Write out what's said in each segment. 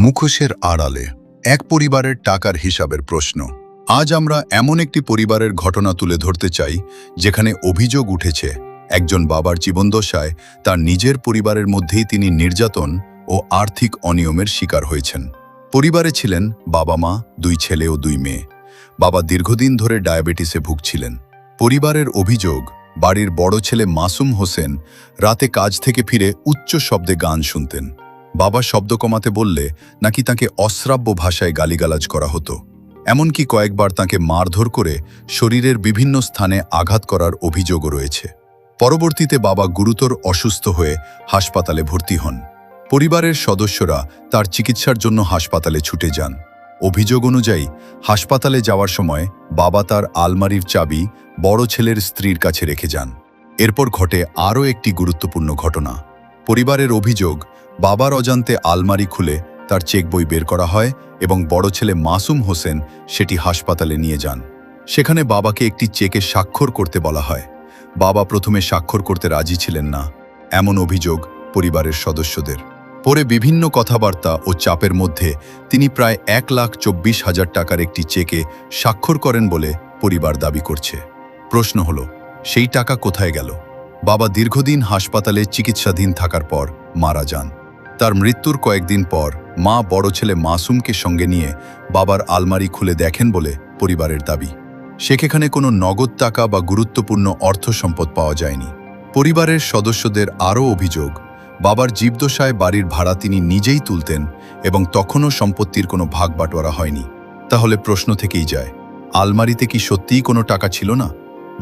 মুখোশের আড়ালে এক পরিবারের টাকার হিসাবের প্রশ্ন। আজ আমরা এমন একটি পরিবারের ঘটনা তুলে ধরতে চাই যেখানে অভিযোগ উঠেছে একজন বাবার জীবনদশায় তার নিজের পরিবারের মধ্যেই তিনি নির্যাতন ও আর্থিক অনিয়মের শিকার হয়েছেন। পরিবারে ছিলেন বাবা মা, 2 ছেলে ও 2 মেয়ে। বাবা দীর্ঘদিন ধরে ডায়াবেটিসে ভুগছিলেন। পরিবারের অভিযোগ, বাড়ির বড় ছেলে মাসুম হোসেন রাতে কাজ থেকে ফিরে উচ্চ শব্দে গান শুনতেন। বাবা শব্দ কমাতে বললে নাকি তাকে অশ্রাব্য ভাষায় গালিগালাজ করা হতো। এমনকি কয়েকবার তাকে মারধর করে শরীরের বিভিন্ন স্থানে আঘাত করার অভিযোগও রয়েছে। পরবর্তীতে বাবা গুরুতর অসুস্থ হয়ে হাসপাতালে ভর্তি হন। পরিবারের সদস্যরা তার চিকিৎসার জন্য হাসপাতালে ছুটে যান। অভিযোগ অনুযায়ী হাসপাতালে যাওয়ার সময় বাবা তার আলমারির চাবি বড় ছেলের স্ত্রীর কাছে রেখে যান। এরপর ঘটে আরও একটি গুরুত্বপূর্ণ ঘটনা। পরিবারের অভিযোগ, বাবার অজান্তে আলমারি খুলে তার চেক বই বের করা হয় এবং বড় ছেলে মাসুম হোসেন সেটি হাসপাতালে নিয়ে যান। সেখানে বাবাকে একটি চেকে স্বাক্ষর করতে বলা হয়। বাবা প্রথমে স্বাক্ষর করতে রাজি ছিলেন না, এমন অভিযোগ পরিবারের সদস্যদের। পরে বিভিন্ন কথাবার্তা ও চাপের মধ্যে তিনি প্রায় 1,24,000 টাকার একটি চেকে স্বাক্ষর করেন বলে পরিবার দাবি করছে। প্রশ্ন হল, সেই টাকা কোথায় গেল? বাবা দীর্ঘদিন হাসপাতালে চিকিৎসাধীন থাকার পর মারা যান। তার মৃত্যুর কয়েকদিন পর মা বড় ছেলে মাসুমকে সঙ্গে নিয়ে বাবার আলমারি খুলে দেখেন বলে পরিবারের দাবি। সেখানে কোনো নগদ টাকা বা গুরুত্বপূর্ণ অর্থ সম্পদ পাওয়া যায়নি। পরিবারের সদস্যদের আরও অভিযোগ, বাবার জীবদশায় বাড়ির ভাড়া তিনি নিজেই তুলতেন এবং তখনও সম্পত্তির কোনো ভাগ বাটোয়ারা হয়নি। তাহলে প্রশ্ন থেকেই যায়, আলমারিতে কি সত্যিই কোনো টাকা ছিল না?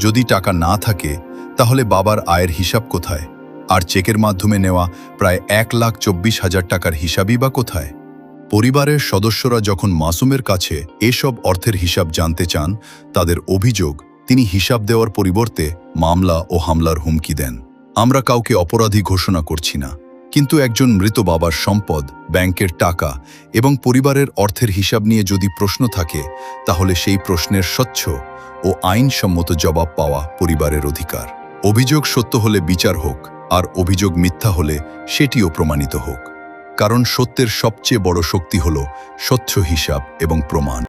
যদি টাকা না থাকে তাহলে বাবার আয়ের হিসাব কোথায়? আর চেকের মাধ্যমে নেওয়া প্রায় 1,24,000 টাকার হিসাবই বা কোথায়? পরিবারের সদস্যরা যখন মাসুমের কাছে এসব অর্থের হিসাব জানতে চান, তাদের অভিযোগ তিনি হিসাব দেওয়ার পরিবর্তে মামলা ও হামলার হুমকি দেন। আমরা কাউকে অপরাধী ঘোষণা করছি না, কিন্তু একজন মৃত বাবার সম্পদ, ব্যাংকের টাকা এবং পরিবারের অর্থের হিসাব নিয়ে যদি প্রশ্ন থাকে, তাহলে সেই প্রশ্নের স্বচ্ছ ও আইনসম্মত জবাব পাওয়া পরিবারের অধিকার। অভিযোগ সত্য হলে বিচার হোক, আর অভিযোগ মিথ্যা হলে সেটিও প্রমাণিত হোক। কারণ সত্যের সবচেয়ে বড় শক্তি হল স্বচ্ছ হিসাব এবং প্রমাণ।